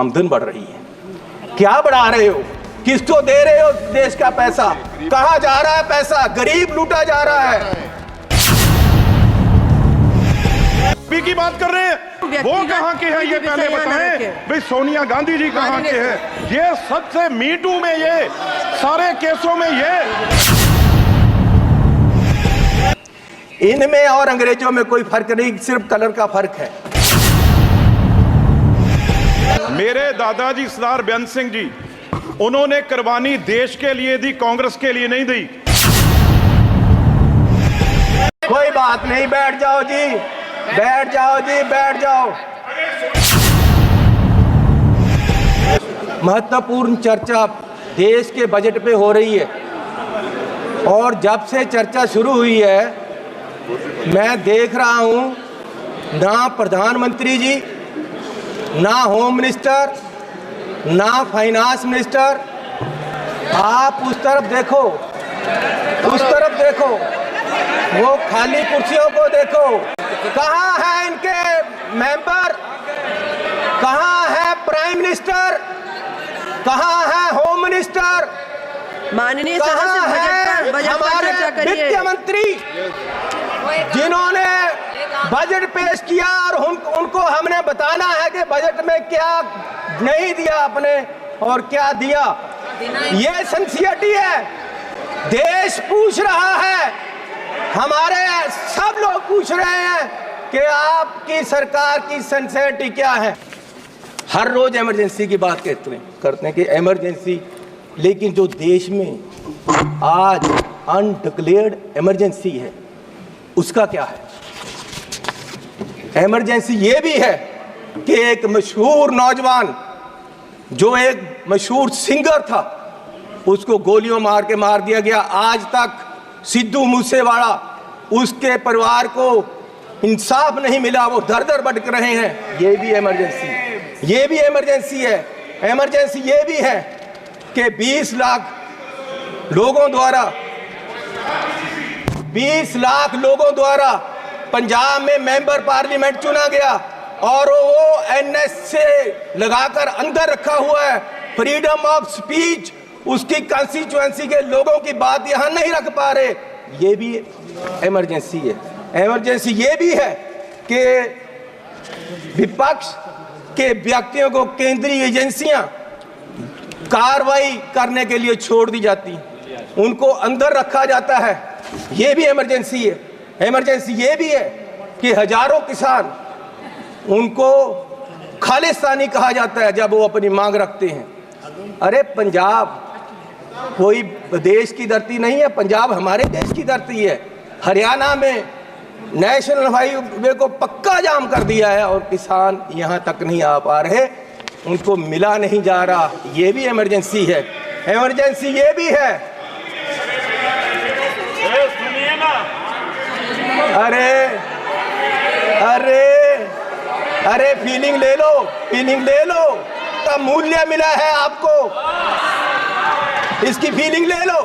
आमदन बढ़ रही है। क्या बढ़ा रहे हो? किसको दे रहे हो देश का पैसा? कहाँ जा रहा है पैसा? गरीब लूटा जा रहा है। की बात कर रहे हैं, वो कहाँ के हैं ये पहले बताएं। भाई सोनिया गांधी जी कहाँ के हैं? ये सबसे मीटू में, ये सारे केसों में, ये इनमें और अंग्रेजों में कोई फर्क नहीं, सिर्फ कलर का फर्क है। मेरे दादाजी सरदार बेअंत सिंह जी, उन्होंने कुर्बानी देश के लिए दी, कांग्रेस के लिए नहीं दी। कोई बात नहीं, बैठ जाओ जी, बैठ जाओ जी, बैठ जाओ। महत्वपूर्ण चर्चा देश के बजट पे हो रही है और जब से चर्चा शुरू हुई है मैं देख रहा हूं ना प्रधानमंत्री जी, ना होम मिनिस्टर, ना फाइनेंस मिनिस्टर। आप उस तरफ देखो, उस तरफ देखो, वो खाली कुर्सियों को देखो। कहाँ है इनके मेंबर? कहाँ है प्राइम मिनिस्टर? कहाँ है होम मिनिस्टर? माननीय कहाँ है बजट हमारे वित्त मंत्री जिन्होंने बजट पेश किया और उनको हमने बताना है कि बजट में क्या नहीं दिया आपने और क्या दिया। ये सिंसियरिटी है। देश पूछ रहा है, हमारे सब लोग पूछ रहे हैं कि आपकी सरकार की सिंसियरिटी क्या है। हर रोज इमरजेंसी की बात करते हैं कि इमरजेंसी, लेकिन जो देश में आज अनडिक्लेयर्ड इमरजेंसी है उसका क्या है? इमरजेंसी ये भी है कि एक मशहूर नौजवान जो एक मशहूर सिंगर था उसको गोलियों मार के मार दिया गया। आज तक सिद्धू मूसेवाला, उसके परिवार को इंसाफ नहीं मिला, वो दर दर भटक रहे हैं। ये भी इमरजेंसी, ये भी इमरजेंसी है। इमरजेंसी ये भी है कि 20 लाख लोगों द्वारा पंजाब में मेंबर पार्लियामेंट चुना गया और वो एनएस से लगाकर अंदर रखा हुआ है। फ्रीडम ऑफ स्पीच, उसकी कॉन्स्टिट्यूएंसी के लोगों की बात यहां नहीं रख पा रहे। ये भी इमरजेंसी है। इमरजेंसी ये भी है कि विपक्ष के व्यक्तियों को केंद्रीय एजेंसियां कार्रवाई करने के लिए छोड़ दी जाती, उनको अंदर रखा जाता है। ये भी इमरजेंसी है। इमरजेंसी ये भी है कि हजारों किसान, उनको खालिस्तानी कहा जाता है जब वो अपनी मांग रखते हैं। अरे पंजाब कोई देश की धरती नहीं है, पंजाब हमारे देश की धरती है। हरियाणा में नेशनल हाईवे को पक्का जाम कर दिया है और किसान यहाँ तक नहीं आ पा रहे, उनको मिला नहीं जा रहा। ये भी इमरजेंसी है। इमरजेंसी ये भी है, अरे अरे अरे फीलिंग ले लो, फीलिंग ले लो। का मूल्य मिला है आपको, इसकी फीलिंग ले लो,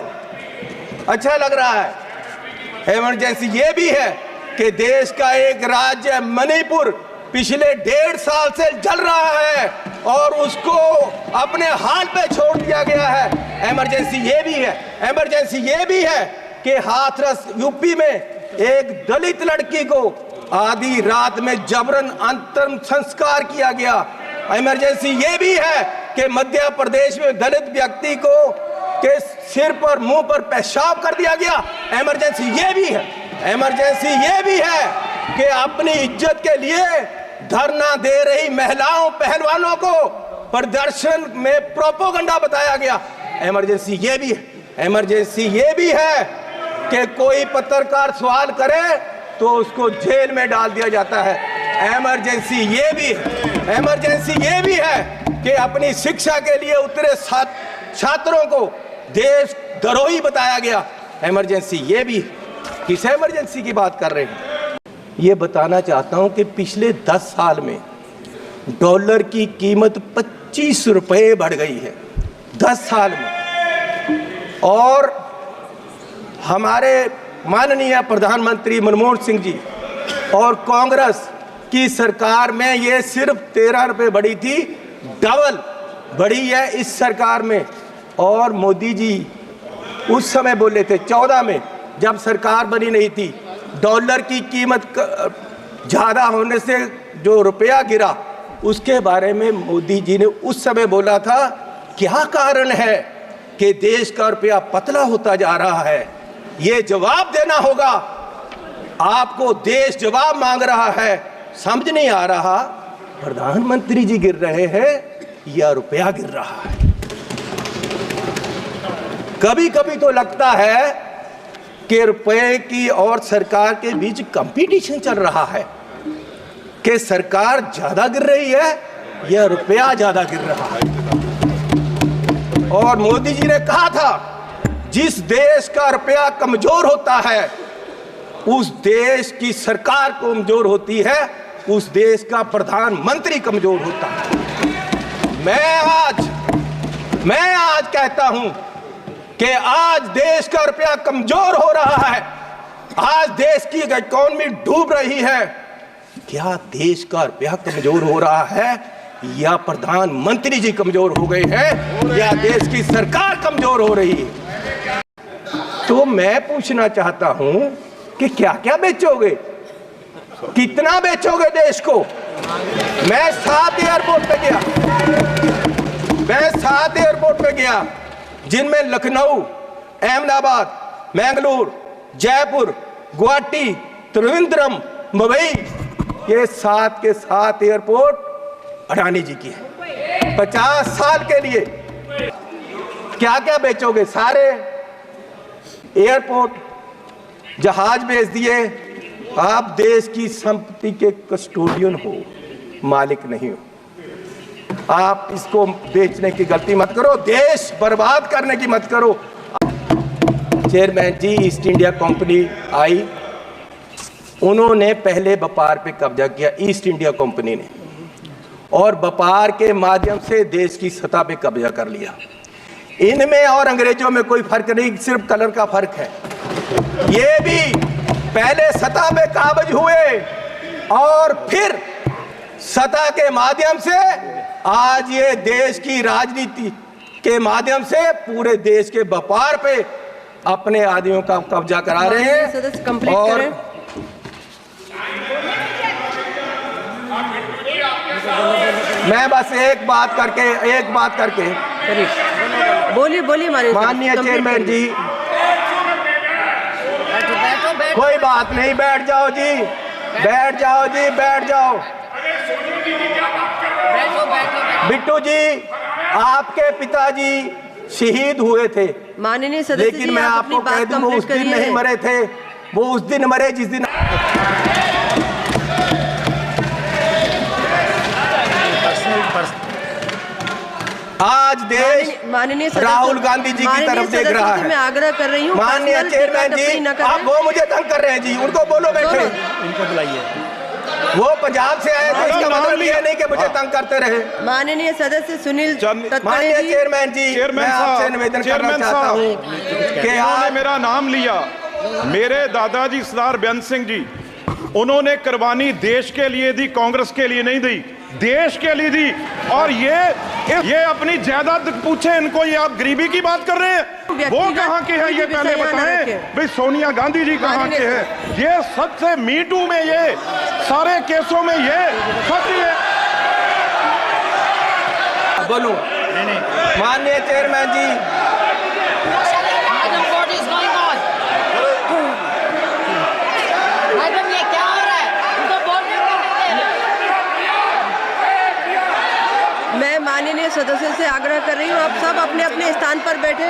अच्छा लग रहा है। इमरजेंसी ये भी है कि देश का एक राज्य मणिपुर पिछले 1.5 साल से जल रहा है और उसको अपने हाल पे छोड़ दिया गया है। इमरजेंसी ये भी है। इमरजेंसी ये भी है कि हाथरस यूपी में एक दलित लड़की को आधी रात में जबरन अंतिम संस्कार किया गया। इमरजेंसी ये भी है कि मध्य प्रदेश में दलित व्यक्ति को के सिर पर, मुंह पर पेशाब कर दिया गया। इमरजेंसी ये भी है। इमरजेंसी ये भी है कि अपनी इज्जत के लिए धरना दे रही महिलाओं, पहलवानों को प्रदर्शन में प्रोपोगंडा बताया गया। इमरजेंसी ये भी है। इमरजेंसी ये भी है कि कोई पत्रकार सवाल करे तो उसको जेल में डाल दिया जाता है। इमरजेंसी ये भी है। इमरजेंसी ये भी है कि अपनी शिक्षा के लिए उतरे छात्रों को देश द्रोही बताया गया। इमरजेंसी ये भी। किस इमरजेंसी की बात कर रहे हैं? ये बताना चाहता हूं कि पिछले 10 साल में डॉलर की कीमत 25 रुपए बढ़ गई है, 10 साल में। और हमारे माननीय प्रधानमंत्री मनमोहन सिंह जी और कांग्रेस की सरकार में ये सिर्फ 13 रुपए बढ़ी थी, डबल बढ़ी है इस सरकार में। और मोदी जी उस समय बोले थे 14 में, जब सरकार बनी नहीं थी, डॉलर की कीमत ज़्यादा होने से जो रुपया गिरा, उसके बारे में मोदी जी ने उस समय बोला था क्या कारण है कि देश का रुपया पतला होता जा रहा है। ये जवाब देना होगा आपको, देश जवाब मांग रहा है। समझ नहीं आ रहा प्रधानमंत्री जी गिर रहे हैं या रुपया गिर रहा है। कभी कभी तो लगता है कि रुपए की और सरकार के बीच कंपटीशन चल रहा है कि सरकार ज्यादा गिर रही है या रुपया ज्यादा गिर रहा है। और मोदी जी ने कहा था जिस देश का रुपया कमजोर होता है उस देश की सरकार कमजोर होती है, उस देश का प्रधानमंत्री कमजोर होता है। मैं आज कहता हूं कि आज देश का रुपया कमजोर हो रहा है, आज देश की इकोनॉमी डूब रही है। क्या देश का रुपया कमजोर हो रहा है या प्रधानमंत्री जी कमजोर हो गए हैं या देश की सरकार कमजोर हो रही है? तो मैं पूछना चाहता हूं कि क्या क्या बेचोगे, कितना बेचोगे देश को? मैं 7 एयरपोर्ट पे गया जिनमें लखनऊ, अहमदाबाद, मैंगलोर, जयपुर, गुवाहाटी, त्रिवेंद्रम, मुंबई, ये 7 के 7 एयरपोर्ट अडानी जी की है 50 साल के लिए। क्या क्या बेचोगे? सारे एयरपोर्ट, जहाज बेच दिए। आप देश की संपत्ति के कस्टोडियन हो, मालिक नहीं हो। आप इसको बेचने की गलती मत करो, देश बर्बाद करने की मत करो। चेयरमैन जी, ईस्ट इंडिया कंपनी आई, उन्होंने पहले व्यापार पे कब्जा किया, ईस्ट इंडिया कंपनी ने, और व्यापार के माध्यम से देश की सतह पे कब्जा कर लिया। इनमें और अंग्रेजों में कोई फर्क नहीं, सिर्फ कलर का फर्क है। ये भी पहले सतह पे काबज हुए और फिर सतह के माध्यम से आज ये देश की राजनीति के माध्यम से पूरे देश के व्यापार पे अपने आदमियों का कब्जा करा रहे हैं। और मैं बस एक बात करके बोलिए माननीय चेयरमैन जी, कोई बात नहीं, बैठ जाओ बिट्टू जी, आपके पिताजी शहीद हुए थे, माननीय सदस्य, लेकिन मैं आपको कह दूं वो उस दिन नहीं मरे थे, वो उस दिन मरे जिस दिन आज देश राहुल गांधी जी की तरफ देख रहा है। मैं आग्रह कर रही हूँ माननीय चेयरमैन जी, आप वो मुझे तंग कर रहे हैं जी, उनको बोलो बैठे, इनको बुलाइए। वो पंजाब से आए थे, इसका मतलब ये नहीं कि मुझे तंग करते रहे। माननीय सदस्य सुनील माननीय चेयरमैन जी, मैं आपसे निवेदन करना चाहता हूँ कि आपने मेरा नाम लिया। मेरे दादाजी सरदार बेअंत सिंह जी, उन्होंने कुर्बानी देश के लिए दी, कांग्रेस के लिए नहीं दी, देश के लिए दी। और ये अपनी जायदाद पूछे इनको, ये आप गरीबी की बात कर रहे हैं? वो कहाँ के हैं ये पहले बताएं। भाई सोनिया गांधी जी कहाँ के हैं? ये सबसे मीटू में, ये सारे केसों में ये सच है। बोलो माननीय चेयरमैन जी, मैं माननीय सदस्य से आग्रह कर रही हूँ, आप सब अपने अपने स्थान पर बैठे।